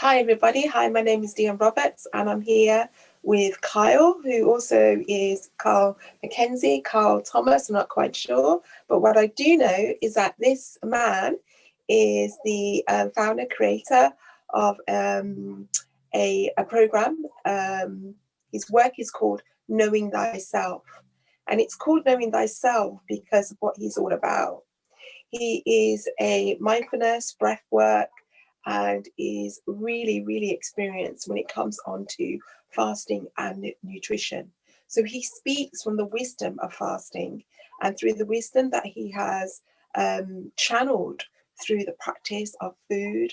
Hi everybody, hi, my name is Dionne Roberts and I'm here with Kyle, who also is Carl Mackenzie, Carl Thomas, I'm not quite sure, but what I do know is that this man is the founder, creator of a program. His work is called Knowing Thyself, and it's called Knowing Thyself because of what he's all about. He is a mindfulness, breath work, and is really, really experienced when it comes on to fasting and nutrition. So he speaks from the wisdom of fasting, and through the wisdom that he has channeled through the practice of food,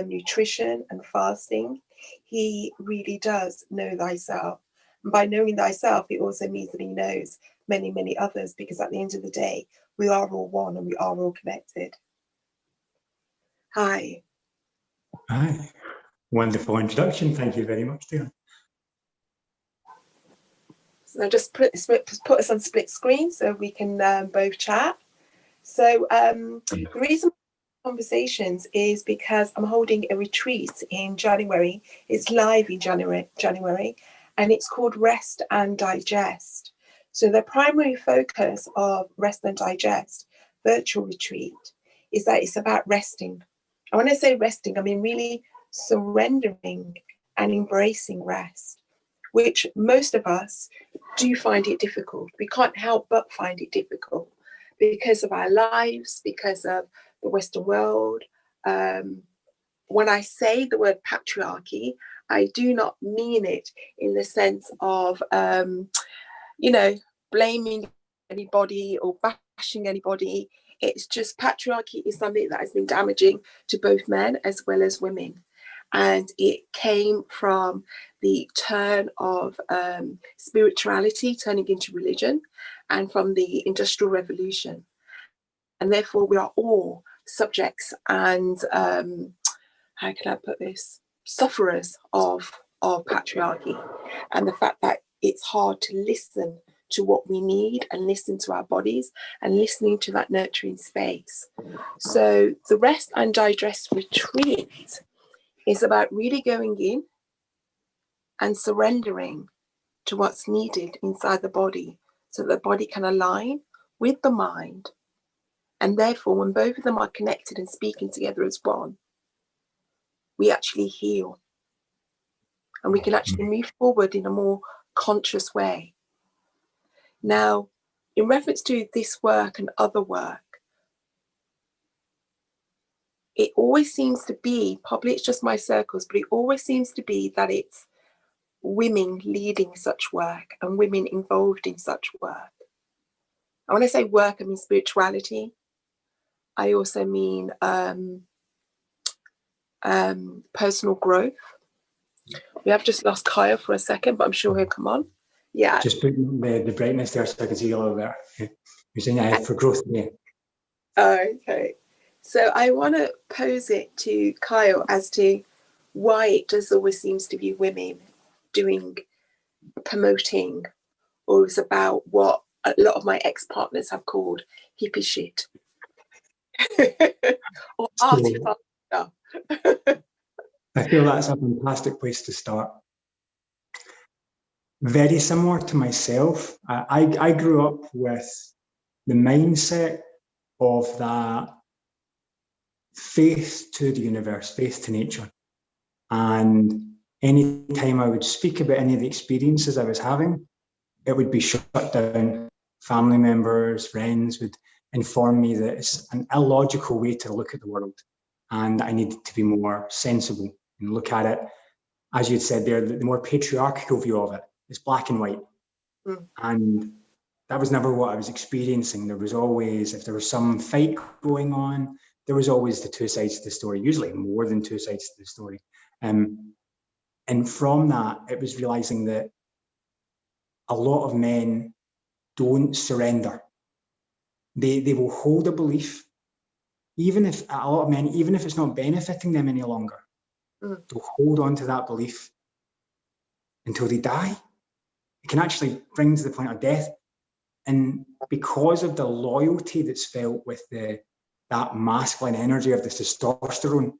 nutrition and fasting, he really does know thyself. And by knowing thyself, it also means that he knows many, many others, because at the end of the day, we are all one and we are all connected. Hi. Hi. Wonderful introduction. Thank you very much, Dionne. So just put us on split screen so we can both chat. So the reason for conversations is because I'm holding a retreat in January. It's live in January, and it's called REST and Digest. So the primary focus of REST and Digest Virtual Retreat is that it's about resting. I want to say resting, I mean really surrendering and embracing rest, which most of us do find it difficult. We can't help but find it difficult because of our lives, because of the Western world. When I say the word patriarchy, I do not mean it in the sense of, blaming anybody or bashing anybody. It's just patriarchy is something that has been damaging to both men as well as women. And it came from the turn of spirituality turning into religion, and from the Industrial Revolution. And therefore we are all subjects and, how can I put this, sufferers of patriarchy, and the fact that it's hard to listen to what we need and listen to our bodies and listening to that nurturing space. So the Rest and Digest Retreat is about really going in and surrendering to what's needed inside the body so that the body can align with the mind. And therefore, when both of them are connected and speaking together as one, we actually heal. And we can actually move forward in a more conscious way. Now, in reference to this work and other work, it always seems to be, probably it's just my circles, but it always seems to be that it's women leading such work and women involved in such work. And when I say work, I mean spirituality. I also mean personal growth. We have just lost Kyle for a second, but I'm sure he'll come on. Yeah. Just put the brightness there so I can see a little bit. You're saying I have for growth there. Okay. So I want to pose it to Kyle as to why it does always seems to be women doing, promoting, or it's about what a lot of my ex-partners have called hippie shit. Or artifact stuff. I feel that's a fantastic place to start. Very similar to myself, I grew up with the mindset of that faith to the universe, faith to nature. And any time I would speak about any of the experiences I was having, it would be shut down. Family members, friends would inform me that it's an illogical way to look at the world, and that I needed to be more sensible and look at it, as you'd said there, the more patriarchal view of it. It's black and white. And that was never what I was experiencing. There was always, if there was some fight going on, there was always the two sides to the story, usually more than two sides to the story. And from that, it was realizing that a lot of men don't surrender. They will hold a belief, even if a lot of men, even if it's not benefiting them any longer, they'll hold on to that belief until they die. It can actually bring to the point of death. And because of the loyalty that's felt with that masculine energy of the testosterone,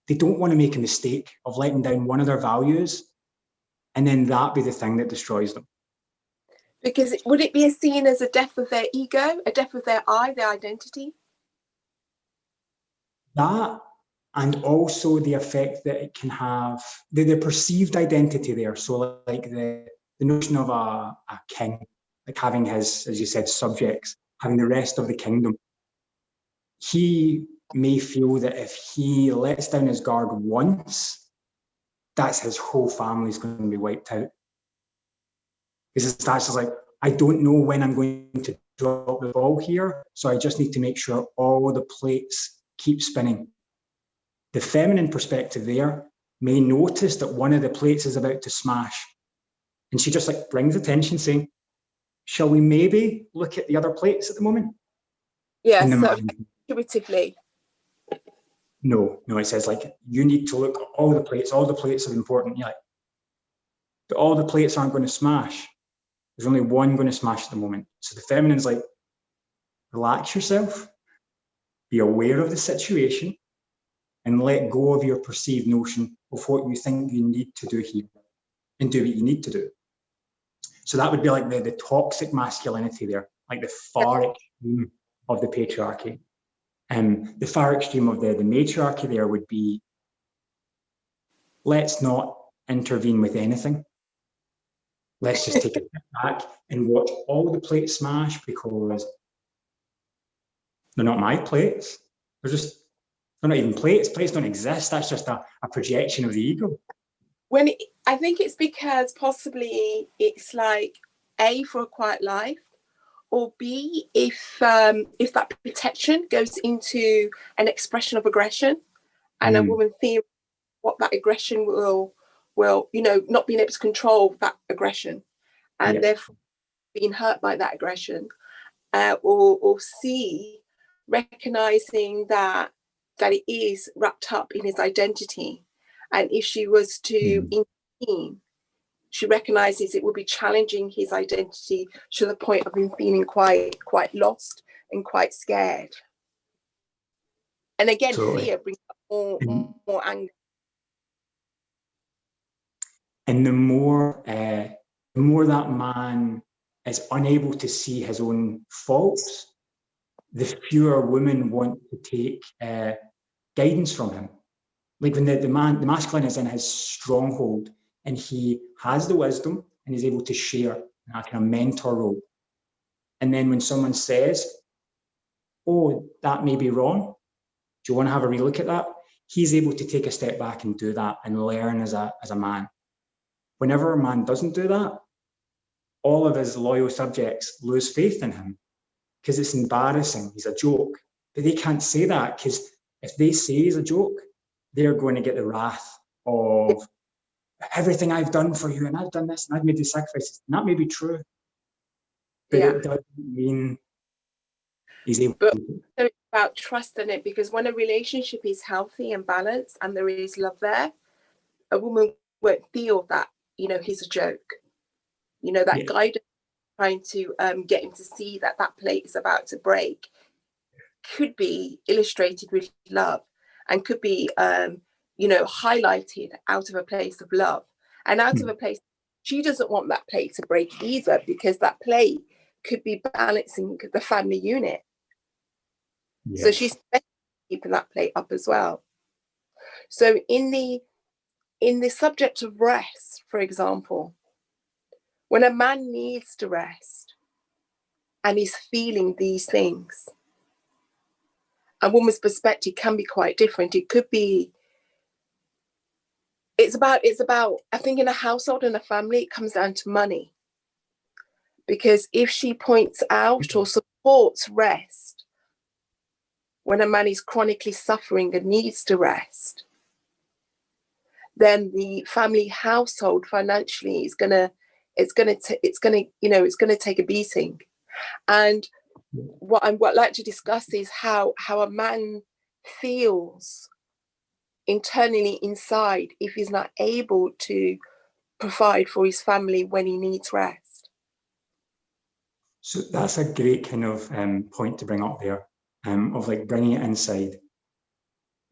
they don't want to make a mistake of letting down one of their values, and then that be the thing that destroys them. Because would it be seen as a death of their ego, a death of their identity? That, and also the effect that it can have, the perceived identity there. So like the notion of a king, like having his, as you said, subjects, having the rest of the kingdom. He may feel that if he lets down his guard once, that's his whole family's going to be wiped out. Because it starts as like, I don't know when I'm going to drop the ball here, so I just need to make sure all the plates keep spinning. The feminine perspective there may notice that one of the plates is about to smash, and she just like brings attention, saying, shall we maybe look at the other plates at the moment? Yeah, so intuitively. No, it says like, you need to look at all the plates are important. You're like, but all the plates aren't going to smash. There's only one going to smash at the moment. So the feminine's like, relax yourself, be aware of the situation, and let go of your perceived notion of what you think you need to do here, and do what you need to do. So that would be like the toxic masculinity there, like the far extreme of the patriarchy. The far extreme of the matriarchy there would be, let's not intervene with anything. Let's just take a step back and watch all the plates smash, because they're not my plates. They're not even plates. Plates don't exist. That's just a projection of the ego. I think it's because possibly it's like A, for a quiet life, or B, if that protection goes into an expression of aggression, and a woman feels what that aggression will, not being able to control that aggression, and therefore being hurt by that aggression, or C, recognizing that it is wrapped up in his identity, and if she was to intervene, she recognizes it will be challenging his identity to the point of him feeling quite lost and quite scared. And again, fear brings up more anger. And the more that man is unable to see his own faults, the fewer women want to take guidance from him. Like when the masculine is in his stronghold and he has the wisdom and is able to share in a kind of mentor role. And then when someone says, oh, that may be wrong, do you want to have a relook at that? He's able to take a step back and do that and learn as a man. Whenever a man doesn't do that, all of his loyal subjects lose faith in him because it's embarrassing. He's a joke. But they can't say that, because if they say he's a joke, they're going to get the wrath of everything I've done for you, and I've done this, and I've made these sacrifices. And that may be true, but it doesn't mean he's able to. So it's about trust in it, because when a relationship is healthy and balanced and there is love there, a woman won't feel that, he's a joke. That guidance trying to get him to see that plate is about to break could be illustrated with love, and could be highlighted out of a place of love, and out of a place she doesn't want that plate to break either, because that plate could be balancing the family unit. So she's keeping that plate up as well. So in the subject of rest, for example, when a man needs to rest and is feeling these things, a woman's perspective can be quite different. It could be, it's about, I think in a household and a family, it comes down to money. Because if she points out or supports rest when a man is chronically suffering and needs to rest, then the family household financially is gonna take a beating. And what I'd like to discuss is how a man feels internally inside if he's not able to provide for his family when he needs rest. So that's a great kind of point to bring up there, of like bringing it inside.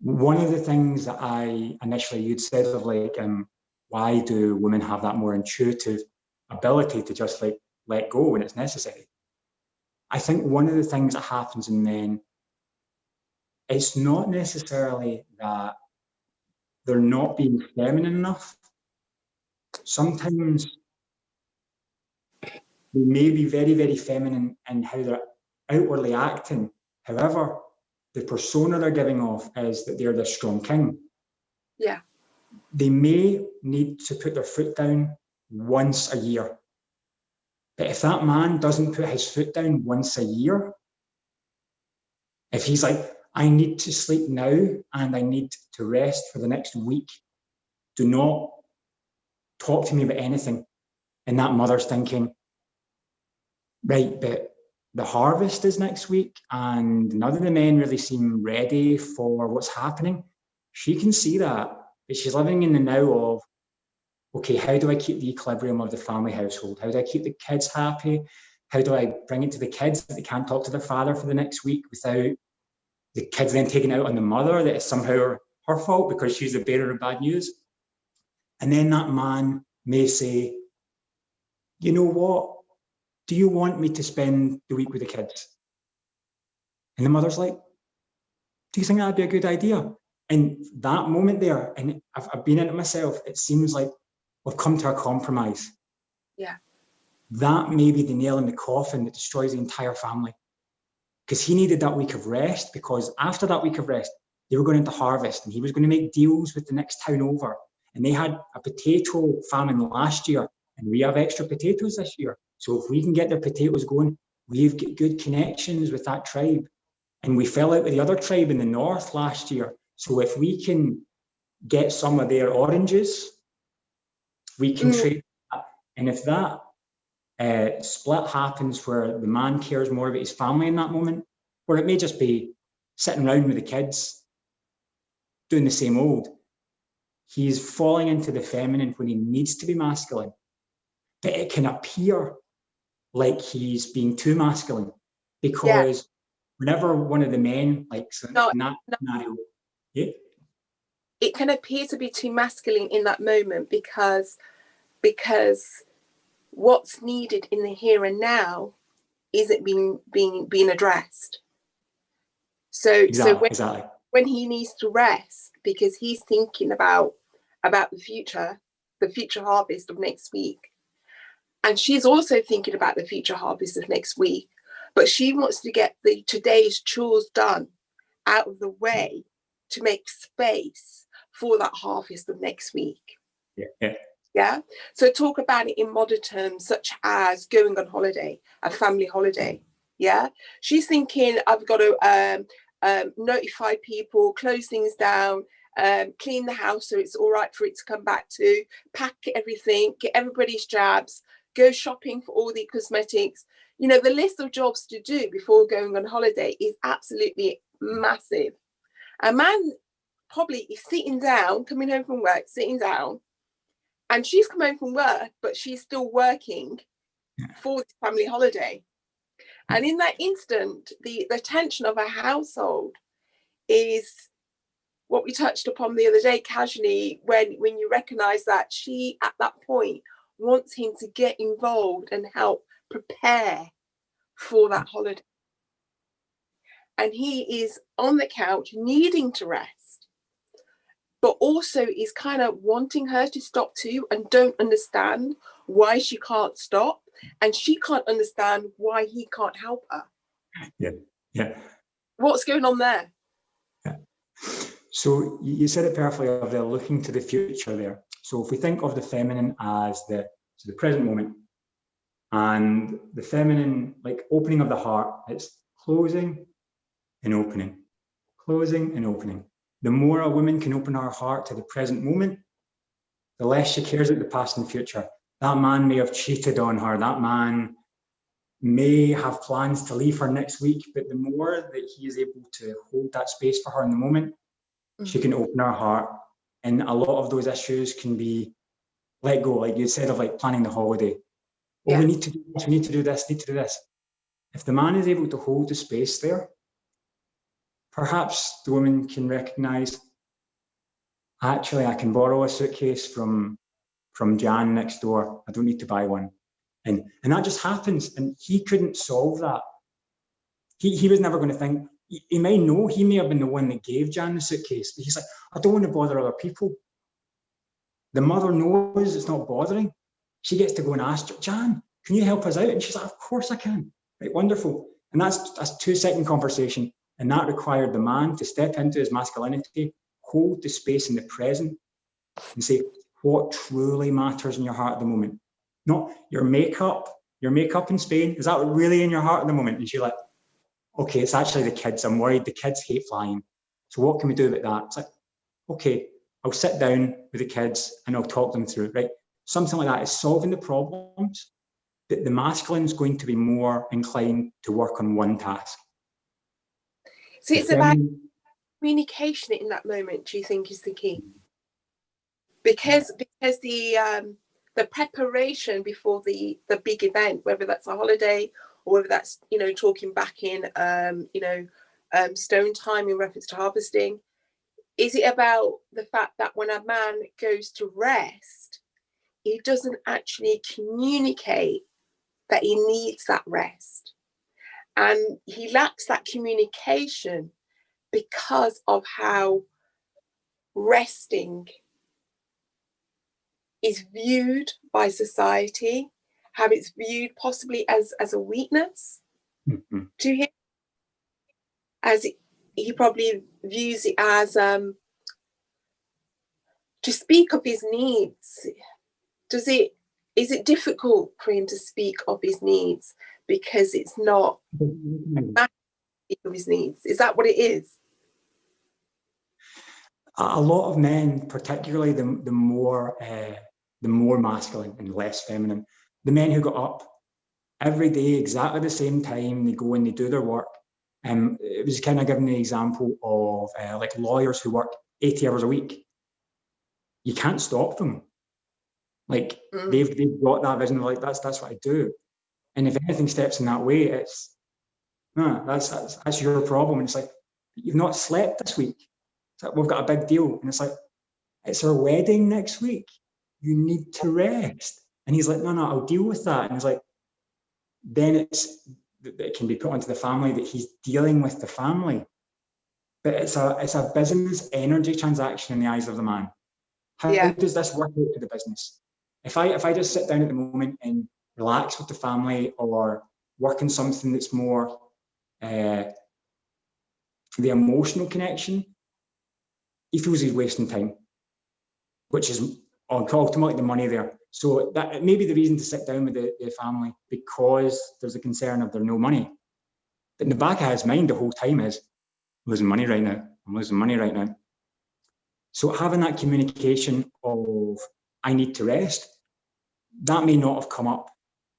One of the things that I initially, you'd said of like, why do women have that more intuitive ability to just like let go when it's necessary? I think one of the things that happens in men, it's not necessarily that they're not being feminine enough. Sometimes they may be very, very feminine in how they're outwardly acting. However, the persona they're giving off is that they're the strong king. Yeah. They may need to put their foot down once a year. But if that man doesn't put his foot down once a year, if he's like, I need to sleep now and I need to rest for the next week, do not talk to me about anything. And that mother's thinking, right, but the harvest is next week and none of the men really seem ready for what's happening. She can see that, but she's living in the now of, okay, how do I keep the equilibrium of the family household? How do I keep the kids happy? How do I bring it to the kids that they can't talk to their father for the next week without the kids then taking out on the mother that it's somehow her fault because she's the bearer of bad news? And then that man may say, you know what? Do you want me to spend the week with the kids? And the mother's like, do you think that'd be a good idea? And that moment there, and I've been in it myself, it seems like we've come to a compromise. Yeah. That may be the nail in the coffin that destroys the entire family. Because he needed that week of rest, because after that week of rest, they were going into harvest and he was going to make deals with the next town over. And they had a potato famine last year and we have extra potatoes this year. So if we can get their potatoes going, we've got good connections with that tribe. And we fell out with the other tribe in the north last year. So if we can get some of their oranges, we can trade that. And if that split happens where the man cares more about his family in that moment, or it may just be sitting around with the kids doing the same old, he's falling into the feminine when he needs to be masculine. But it can appear like he's being too masculine because whenever one of the men, like in that scenario, it can appear to be too masculine in that moment because what's needed in the here and now isn't being addressed. So when he needs to rest because he's thinking about the future harvest of next week, and she's also thinking about the future harvest of next week, but she wants to get today's chores done out of the way to make space for that harvest of next week. Yeah. So talk about it in modern terms, such as going on holiday, a family holiday. Yeah. She's thinking, I've got to notify people, close things down, clean the house so it's all right for it to come back to, pack everything, get everybody's jabs, go shopping for all the cosmetics. You know, the list of jobs to do before going on holiday is absolutely massive. A man probably is sitting down, coming home from work, sitting down, and she's come home from work, but she's still working for the family holiday. And in that instant, the tension of a household is what we touched upon the other day casually, when you recognize that she, at that point, wants him to get involved and help prepare for that holiday. And he is on the couch needing to rest, but also is kind of wanting her to stop too, and don't understand why she can't stop, and she can't understand why he can't help her. Yeah. What's going on there? Yeah. So you said it perfectly, of they're looking to the future there. So if we think of the feminine as the present moment, and the feminine, like opening of the heart, it's closing and opening, closing and opening. The more a woman can open her heart to the present moment, the less she cares about the past and future. That man may have cheated on her. That man may have plans to leave her next week, but the more that he is able to hold that space for her in the moment, she can open her heart. And a lot of those issues can be let go, like you said, of like planning the holiday. Oh, we need to do this, we need to do this, need to do this. If the man is able to hold the space there, perhaps the woman can recognize, actually, I can borrow a suitcase from Jan next door. I don't need to buy one. And that just happens. And he couldn't solve that. He was never going to think, he may know, he may have been the one that gave Jan the suitcase, but he's like, I don't want to bother other people. The mother knows it's not bothering. She gets to go and ask, Jan, can you help us out? And she's like, of course I can. Right, wonderful. And that's 2-second conversation. And that required the man to step into his masculinity, hold the space in the present, and say, what truly matters in your heart at the moment? Not your makeup in Spain. Is that really in your heart at the moment? And she's like, okay, it's actually the kids. I'm worried the kids hate flying. So what can we do about that? It's like, okay, I'll sit down with the kids and I'll talk them through, right? Something like that is solving the problems. That the masculine is going to be more inclined to work on one task. So it's about communication in that moment, do you think, is the key? Because the preparation before the big event, whether that's a holiday or whether that's, you know, talking back in, stone time in reference to harvesting, is it about the fact that when a man goes to rest, he doesn't actually communicate that he needs that rest? And he lacks that communication because of how resting is viewed by society, how it's viewed possibly as a weakness to him, as he probably views it as to speak of his needs. Is it difficult for him to speak of his needs because it's not of his needs? Is that what it is? A lot of men, particularly the more masculine and less feminine, the men who got up every day exactly the same time, they go and they do their work. It was kind of giving the example of like lawyers who work 80 hours a week. You can't stop them. Like they've got that vision of like that's what I do. And if anything steps in that way, it's no, that's your problem. And it's like, you've not slept this week. It's like, we've got a big deal. And it's like, it's our wedding next week. You need to rest. And he's like, no, I'll deal with that. And it's like, then it can be put onto the family that he's dealing with the family. But it's a business energy transaction in the eyes of the man. How does this work out to the business? If I just sit down at the moment and relax with the family or work on something that's more the emotional connection, he feels he's wasting time, which is ultimately the money there. So that may be the reason to sit down with the family, because there's a concern of there's no money. But in the back of his mind the whole time is, I'm losing money right now. I'm losing money right now. So having that communication of, I need to rest, that may not have come up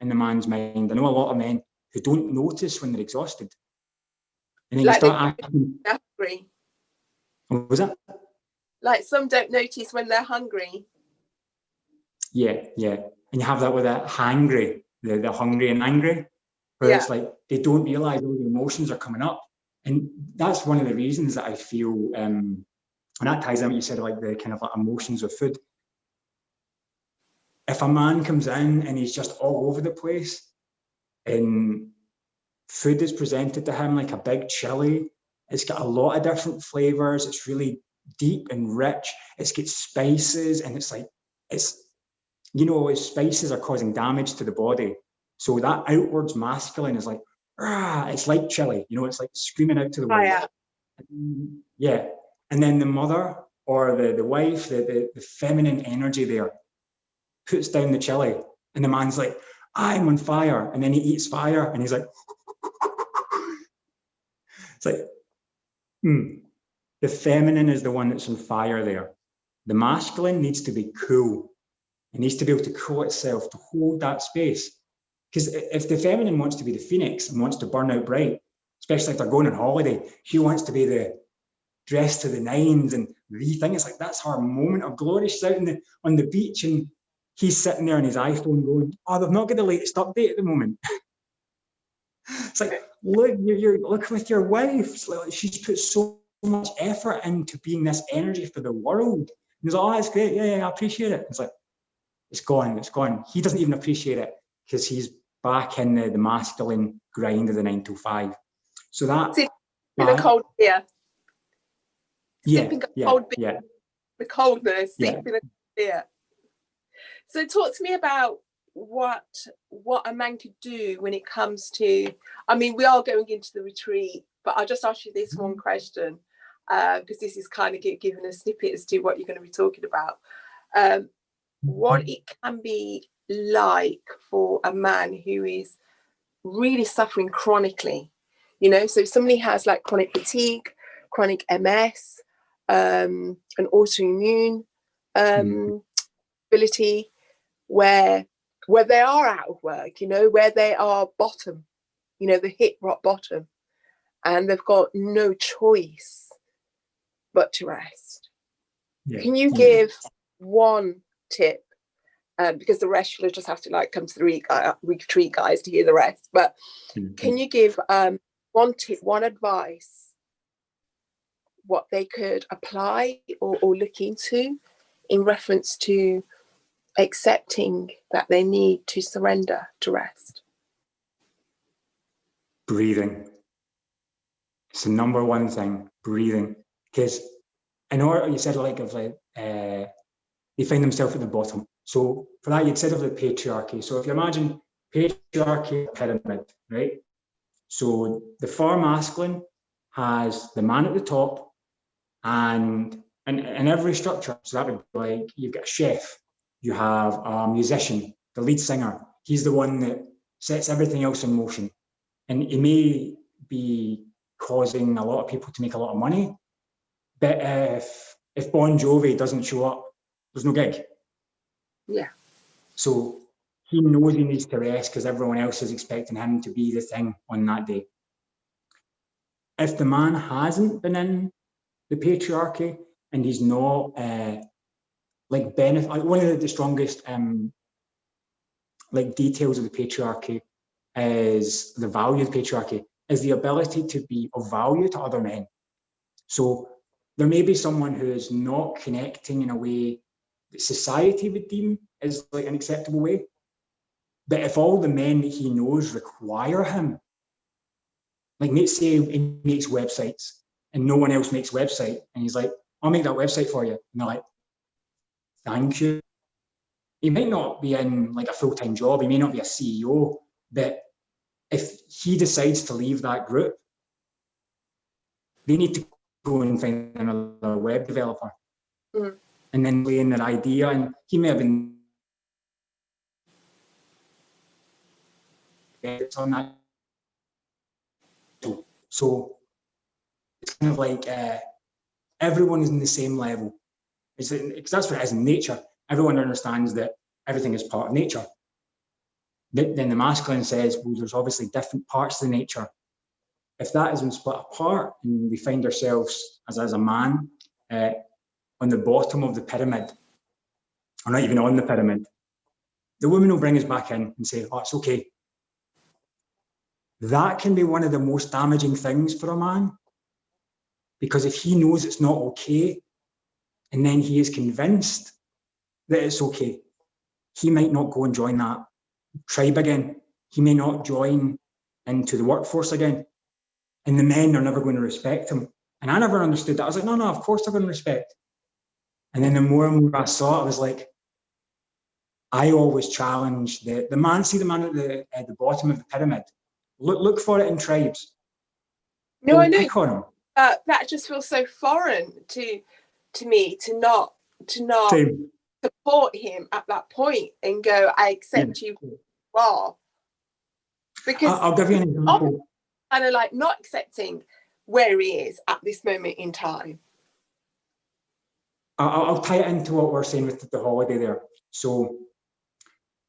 in the man's mind. I know a lot of men who don't notice when they're exhausted. And then like you start acting. Hungry. What was that? Like some don't notice when they're hungry. Yeah. And you have that with a hangry, the hungry and angry, where it's like they don't realise all the emotions are coming up. And that's one of the reasons that I feel, and that ties in what you said, like the kind of like emotions of food. If a man comes in and he's just all over the place and food is presented to him like a big chili, it's got a lot of different flavors, it's really deep and rich, it's got spices, and it's like, spices are causing damage to the body. So that outwards masculine is like, it's like chili, it's like screaming out to the world. Yeah. And then the mother or the wife, the feminine energy there, puts down the chili, and the man's like, I'm on fire. And then he eats fire and he's like, it's like, the feminine is the one that's on fire there. The masculine needs to be cool. It needs to be able to cool itself, to hold that space. Because if the feminine wants to be the phoenix and wants to burn out bright, especially if they're going on holiday, she wants to be the dress to the nines and the thing. It's like, that's her moment of glory. She's out on the beach and he's sitting there on his iPhone going, they've not got the latest update at the moment. It's like, look, look with your wife. It's like, she's put so much effort into being this energy for the world. And he's like, oh, that's great. Yeah, I appreciate it. It's like, it's gone. He doesn't even appreciate it because he's back in the masculine grind of the 9 to 5. So that in a cold beer. Sipping a cold beer. The coldness, sipping a cold beer. So talk to me about what a man could do when it comes to, I mean, we are going into the retreat, but I'll just ask you this one question, because this is kind of giving a snippet as to what you're going to be talking about. What it can be like for a man who is really suffering chronically, you know, so if somebody has like chronic fatigue, chronic MS, an autoimmune ability, where they are out of work, you know, where they are bottom, you know, they hit rock bottom, and they've got no choice but to rest. Can you give one tip? Because the rest you'll just have to like come to the retreat, guys, to hear the rest. But can you give one tip, one advice, what they could apply or look into in reference to accepting that they need to surrender to rest? Breathing. It's the number one thing, breathing. Because in order, you said like of like they find themselves at the bottom. So for that, you'd said of the patriarchy. So if you imagine patriarchy pyramid, right? So the far masculine has the man at the top, and in every structure. So that would be like, you've got a chef, you have a musician, the lead singer. He's the one that sets everything else in motion. And he may be causing a lot of people to make a lot of money, but if Bon Jovi doesn't show up, there's no gig. Yeah. So he knows he needs to rest because everyone else is expecting him to be the thing on that day. If the man hasn't been in the patriarchy and he's not like one of the strongest like details of the patriarchy is the value of the patriarchy is the ability to be of value to other men. So there may be someone who is not connecting in a way that society would deem as like an acceptable way. But if all the men that he knows require him, like let's say he makes websites and no one else makes website, and he's like, I'll make that website for you. And they're like, thank you. He might not be in like a full-time job, he may not be a CEO, but if he decides to leave that group, they need to go and find another web developer. And then lay in their idea, and he may have been on that. So it's kind of like everyone is in the same level. Because that's what it is in nature. Everyone understands that everything is part of nature. Then the masculine says, well, there's obviously different parts of the nature. If that has been split apart and we find ourselves as a man on the bottom of the pyramid, or not even on the pyramid, the woman will bring us back in and say, oh, it's okay. That can be one of the most damaging things for a man, because if he knows it's not okay, and then he is convinced that it's okay, he might not go and join that tribe again. He may not join into the workforce again. And the men are never going to respect him. And I never understood that. I was like, no, of course they're going to respect. And then the more and more I saw it, I was like, I always challenge the man at the bottom of the pyramid. Look for it in tribes. No, I know. Pick on him. That just feels so foreign to me to not Same. support him at that point and go, I accept you are. Because I'll give you an example. Kind of like not accepting where he is at this moment in time. I'll tie it into what we're saying with the holiday there. So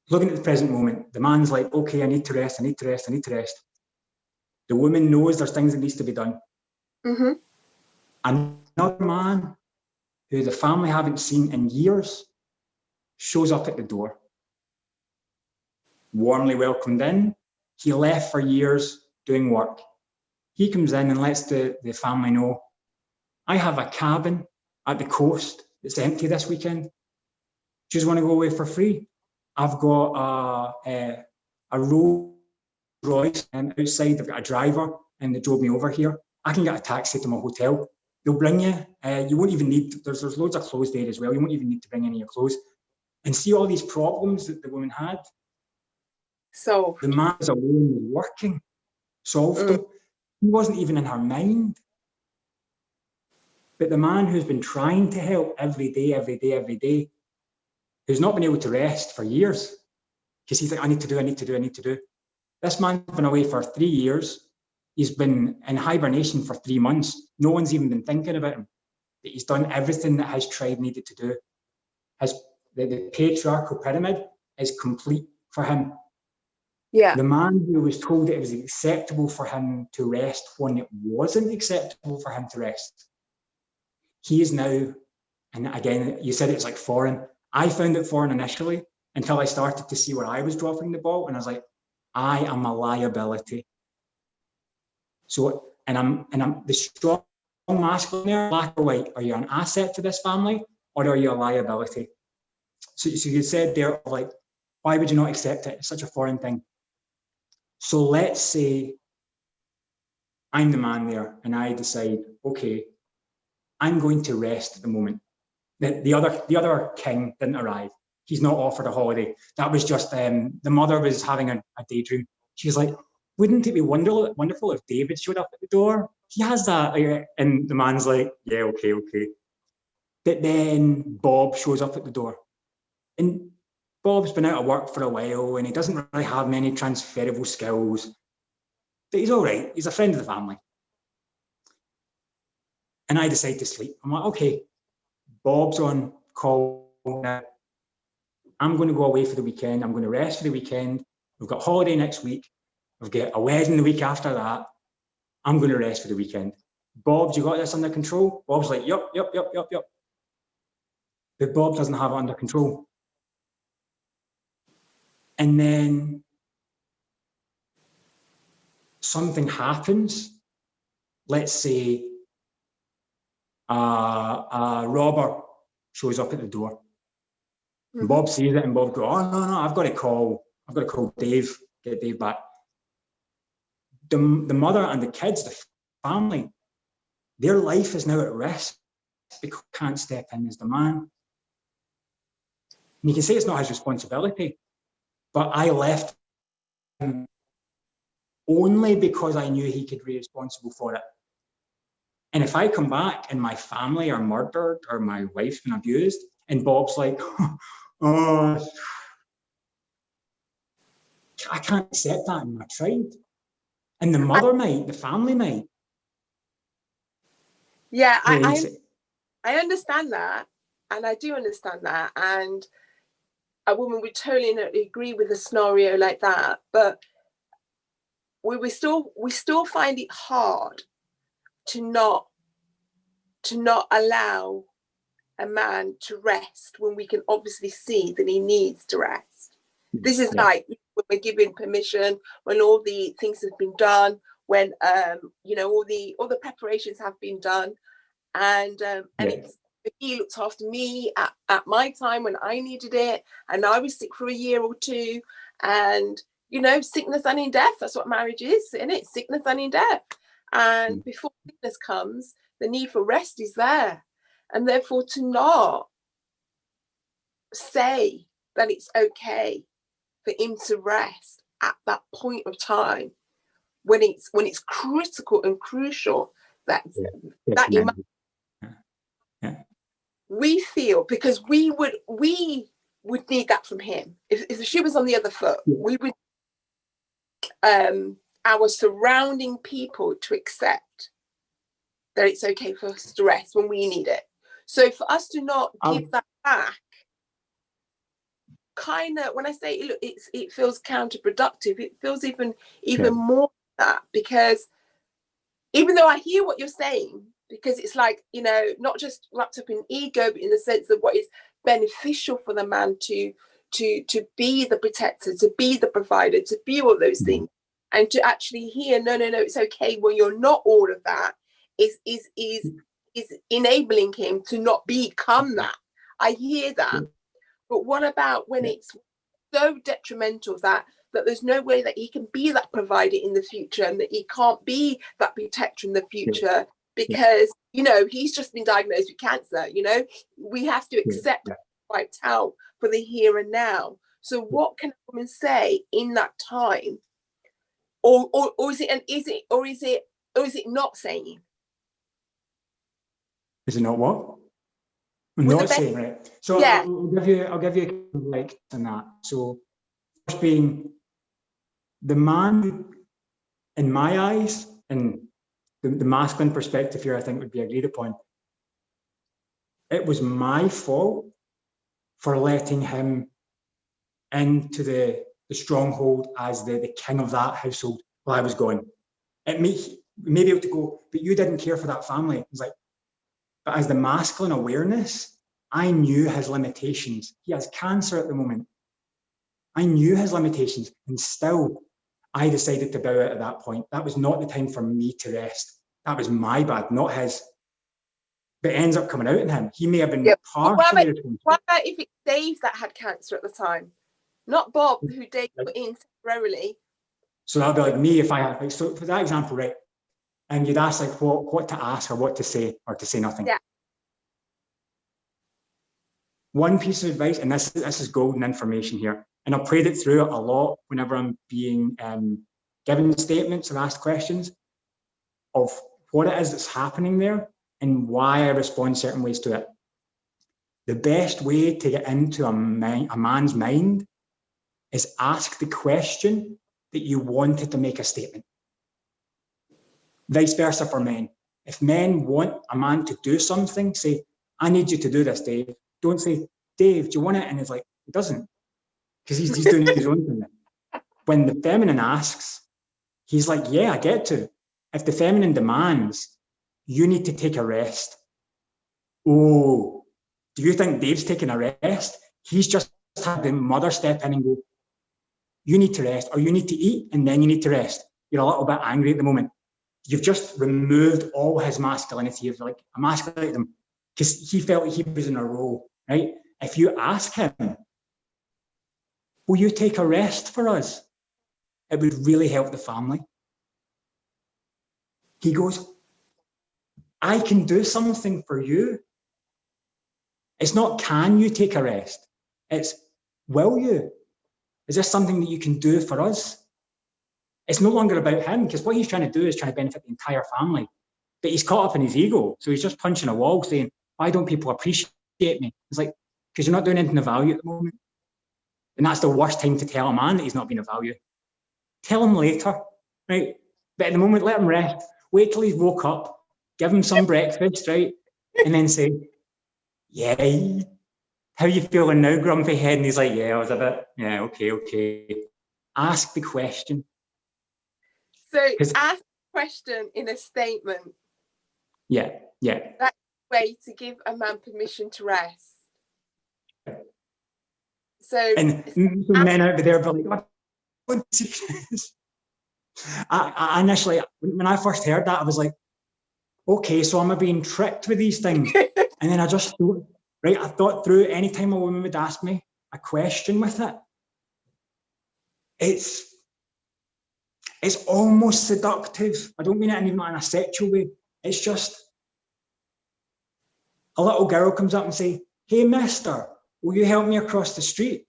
looking at the present moment, the man's like, okay, I need to rest. The woman knows there's things that needs to be done. Mm-hmm. Another man who the family haven't seen in years shows up at the door. Warmly welcomed in. He left for years, doing work. He comes in and lets the family know, I have a cabin at the coast that's empty this weekend. Do you want to go away for free? I've got a Rolls Royce outside. I've got a driver and they drove me over here. I can get a taxi to my hotel. They'll bring you. You won't even need, there's loads of clothes there as well. You won't even need to bring any of your clothes. And see all these problems that the woman had. So the man was alone working, solved them. He wasn't even in her mind. But the man who's been trying to help every day, who's not been able to rest for years, because he's like, I need to do. This man's been away for 3 years. He's been in hibernation for 3 months. No one's even been thinking about him. He's done everything that his tribe needed to do. The patriarchal pyramid is complete for him. yeah, The man who was told it was acceptable for him to rest when it wasn't acceptable for him to rest. He is now, and again, you said it's like foreign. I found it foreign initially until I started to see where I was dropping the ball, and I was like, I am a liability. So, and I'm the strong masculine there, black or white. Are you an asset to this family, or are you a liability? So you said there, like, why would you not accept it? It's such a foreign thing. So let's say I'm the man there, and I decide, okay, I'm going to rest at the moment. The other king didn't arrive. He's not offered a holiday. That was just the mother was having a daydream. She's like, wouldn't it be wonderful if David showed up at the door? He has that. And the man's like, yeah, okay. But then Bob shows up at the door. And Bob's been out of work for a while and he doesn't really have many transferable skills. But he's all right. He's a friend of the family. And I decide to sleep. I'm like, okay, Bob's on call now. I'm going to go away for the weekend. I'm going to rest for the weekend. We've got holiday next week. We've got a wedding the week after that. I'm going to rest for the weekend. Bob, do you got this under control? Bob's like, yep. But Bob doesn't have it under control. And then something happens. Let's say a robber shows up at the door. And Bob sees it and Bob goes, oh, no, I've got to call Dave, get Dave back. The mother and the kids, the family, their life is now at risk because he can't step in as the man. And you can say it's not his responsibility, but I left him only because I knew he could be responsible for it. And if I come back and my family are murdered or my wife's been abused, and Bob's like, oh, I can't accept that in my tribe. And the mother might, the family might. Yeah, I understand that. And I do understand that. And a woman would totally agree with a scenario like that. But we still find it hard to not allow a man to rest when we can obviously see that he needs to rest. This is like when we're given permission, when all the things have been done, when all the preparations have been done, and it's, he looked after me at my time when I needed it, and I was sick for a year or two, and sickness and in death. That's what marriage is, isn't it? Sickness and in death. And before sickness comes, the need for rest is there, and therefore to not say that it's okay for him to rest at that point of time when it's critical and crucial that we feel, because we would need that from him. If the shoe was on the other foot, we would our surrounding people to accept that it's okay for us to rest when we need it. So for us to not give that back, kind of, when I say it feels counterproductive, it feels even more that, because even though I hear what you're saying, because it's like, not just wrapped up in ego, but in the sense of what is beneficial for the man to be the protector, to be the provider, to be all those things. and to actually hear, no, it's okay, well, you're not all of that, is enabling him to not become that. I hear that. But what about when it's so detrimental that there's no way that he can be that provider in the future, and that he can't be that protector in the future because, you know, he's just been diagnosed with cancer, you know? We have to accept wiped out for the here and now. So what can a woman say in that time? Or is it not saying? Is it not what? Not saying, right? So I'll give you a like on that. So first being the man, in my eyes, and the masculine perspective here, I think would be agreed upon. It was my fault for letting him into the stronghold as the king of that household while I was gone. It may be able to go, but you didn't care for that family. It's like, but as the masculine awareness, I knew his limitations. He has cancer at the moment. I knew his limitations, and still I decided to bow out at that point. That was not the time for me to rest. That was my bad, not his. But it ends up coming out in him. He may have been partially responsible. What about if it's Dave that had cancer at the time? Not Bob, who Dave put in temporarily. So that'd be like me if I had, like, so for that example, right? And you'd ask like what to ask or what to say, or to say nothing. Yeah. One piece of advice, and this is golden information here, and I've played it through a lot whenever I'm being given statements or asked questions of what it is that's happening there and why I respond certain ways to it. The best way to get into a man's mind is ask the question that you wanted to make a statement. Vice versa for men. If men want a man to do something, say, I need you to do this, Dave. Don't say, Dave, do you want it? And it's like, he doesn't, because he's doing his own thing. When the feminine asks, he's like, yeah, I get to. If the feminine demands, you need to take a rest. Oh, do you think Dave's taking a rest? He's just had the mother step in and go, you need to rest, or you need to eat and then you need to rest. You're a little bit angry at the moment. You've just removed all his masculinity. You've like emasculated him because he felt he was in a role, right? If you ask him, will you take a rest for us? It would really help the family. He goes, I can do something for you. It's not, can you take a rest? It's, will you? Is this something that you can do for us? It's no longer about him, because what he's trying to do is trying to benefit the entire family. But he's caught up in his ego. So he's just punching a wall saying, why don't people appreciate me? It's like, because you're not doing anything of value at the moment. And that's the worst time to tell a man that he's not being of value. Tell him later, right? But at the moment, let him rest. Wait till he's woke up, give him some breakfast, right? And then say, yeah, how you feeling now, grumpy head? And he's like, yeah, I was a bit, yeah, okay. Ask the question. So ask the question in a statement. Yeah. That's a way to give a man permission to rest. So, and men out there be like, I initially, when I first heard that, I was like, okay, so am I being tricked with these things? And then I just thought, right, I thought through any time a woman would ask me a question with it, it's almost seductive. I don't mean it even in a sexual way. It's just a little girl comes up and say, hey, mister, will you help me across the street?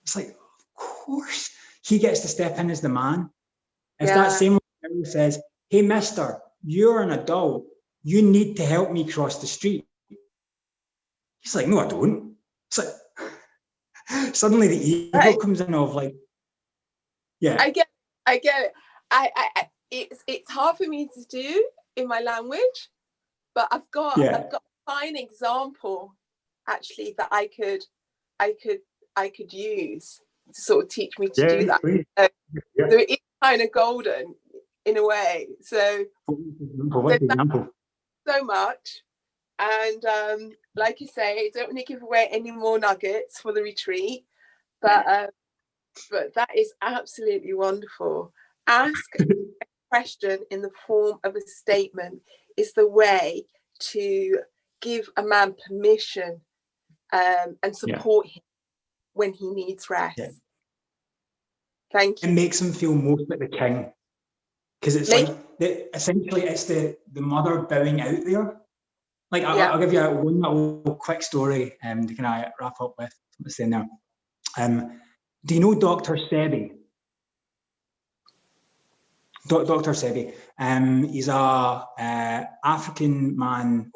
It's like, of course. He gets to step in as the man. If that same girl says, hey, mister, you're an adult, you need to help me cross the street. He's like, no, I don't. It's like, suddenly the ego comes in of like, yeah. I get it. It's hard for me to do in my language, but I've got a fine example actually that I could use to sort of teach me to do that. So it is kind of golden in a way. So so much. And like you say, I don't want to give away any more nuggets for the retreat, but But that is absolutely wonderful. Ask a question in the form of a statement is the way to give a man permission and support him when he needs rest. Yeah. Thank you. It makes him feel most like the king, because it's essentially it's the mother bowing out there. Like I'll give you one little quick story to kind of wrap up with what I'm saying now. Do you know Dr. Sebi? Dr. Sebi. He's a African man,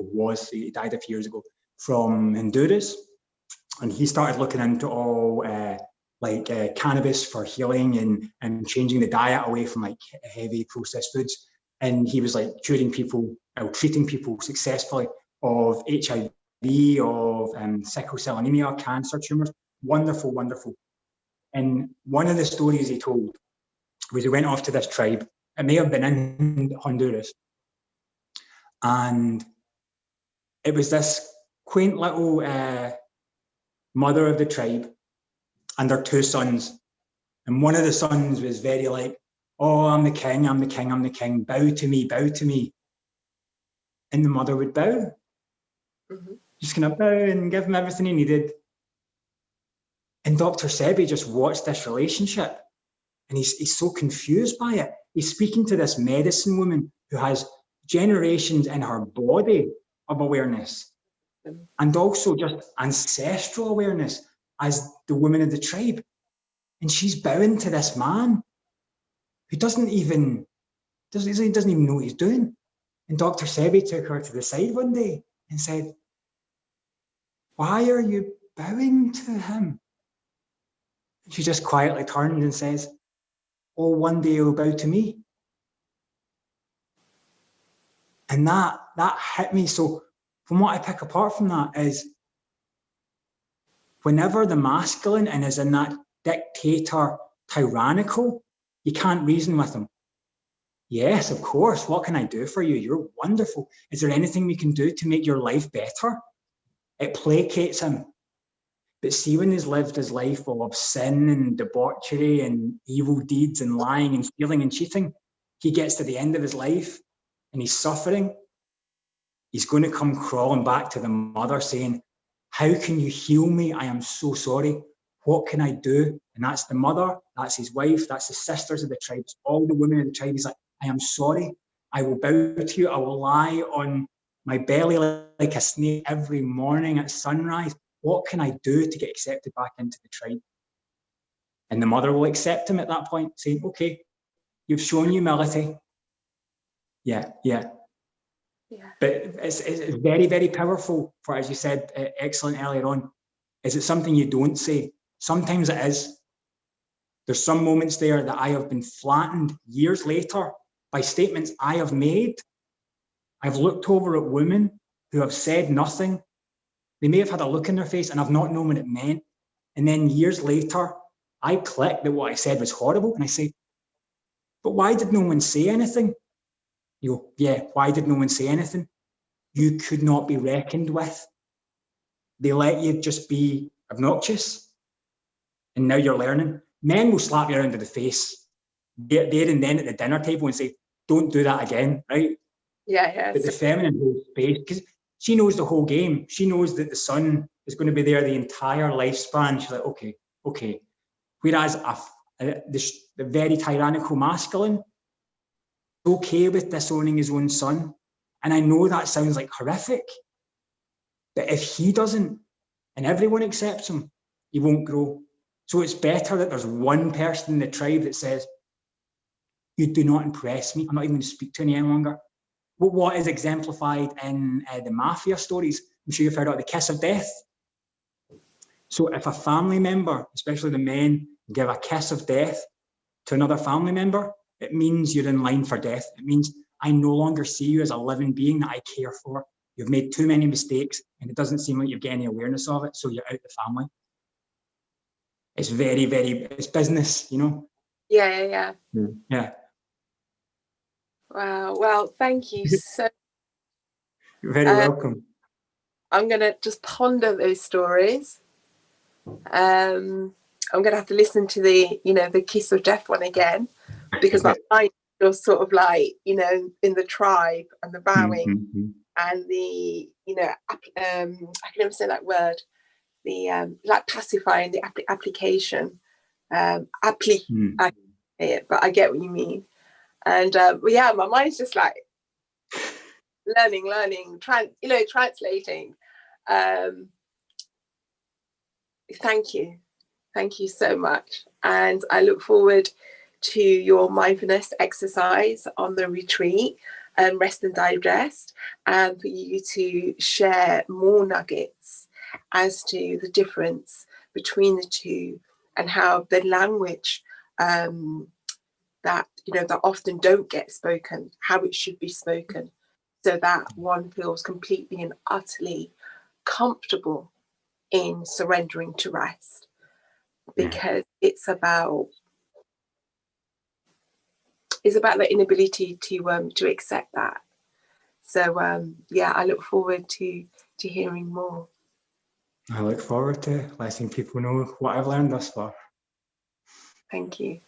he died a few years ago, from Honduras, and he started looking into all cannabis for healing and changing the diet away from like heavy processed foods. And he was like treating people successfully of HIV, of sickle cell anemia, cancer, tumors. Wonderful, wonderful. And one of the stories he told was he went off to this tribe. It may have been in Honduras. And it was this quaint little mother of the tribe and their two sons. And one of the sons was very like, oh, I'm the king, I'm the king, I'm the king. Bow to me, bow to me. And the mother would bow. Mm-hmm. Just kind of bow and give him everything he needed. And Dr. Sebi just watched this relationship. And he's so confused by it. He's speaking to this medicine woman who has generations in her body of awareness and also just ancestral awareness as the woman of the tribe. And she's bowing to this man who doesn't even know what he's doing. And Dr. Sebi took her to the side one day and said, why are you bowing to him? And she just quietly turned and says, oh, one day he'll bow to me. And that hit me. So from what I pick apart from that is whenever the masculine and is in that dictator, tyrannical, you can't reason with him. Yes, of course. What can I do for you? You're wonderful. Is there anything we can do to make your life better? It placates him. But see, when he's lived his life full of sin and debauchery and evil deeds and lying and stealing and cheating, he gets to the end of his life and he's suffering. He's going to come crawling back to the mother saying, how can you heal me? I am so sorry. What can I do? And that's the mother, that's his wife, that's the sisters of the tribe, it's all the women of the tribe. He's like, I am sorry. I will bow to you. I will lie on my belly like a snake every morning at sunrise. What can I do to get accepted back into the tribe? And the mother will accept him at that point, saying, okay, you've shown humility. Yeah. But it's very, very powerful for, as you said, excellent earlier on, is it something you don't say? Sometimes it is. There's some moments there that I have been flattened years later by statements I have made. I've looked over at women who have said nothing. They may have had a look in their face and I've not known what it meant. And then years later, I click that what I said was horrible. And I say, but why did no one say anything? You go, yeah, why did no one say anything? You could not be reckoned with. They let you just be obnoxious. And now you're learning. Men will slap you around in the face there and then at the dinner table and say, don't do that again, right? Yeah. But the feminine holds space because she knows the whole game. She knows that the son is going to be there the entire lifespan. She's like, okay. Whereas the very tyrannical masculine, okay with disowning his own son. And I know that sounds like horrific, but if he doesn't and everyone accepts him, he won't grow. So it's better that there's one person in the tribe that says, you do not impress me. I'm not even going to speak to you any longer. But what is exemplified in the mafia stories, I'm sure you've heard of the kiss of death. So if a family member, especially the men, give a kiss of death to another family member, it means you're in line for death. It means I no longer see you as a living being that I care for. You've made too many mistakes and it doesn't seem like you've got any awareness of it, so you're out the family. It's very, very, it's business, you know? Yeah. Yeah. Wow. Well, thank you so. You're very welcome. I'm going to just ponder those stories. I'm going to have to listen to the, the kiss of death one again, because my mind was sort of like, in the tribe and the bowing and the, I can never say that word, the like pacifying the application, I say it, but I get what you mean. And yeah, my mind's just like learning, translating. Thank you so much, and I look forward to your mindfulness exercise on the retreat, Rest and Digest, and for you to share more nuggets as to the difference between the two, and how the language that that often don't get spoken, how it should be spoken, so that one feels completely and utterly comfortable in surrendering to rest, because it's about the inability to accept that. So yeah, I look forward to hearing more. I look forward to letting people know what I've learned thus far. Thank you.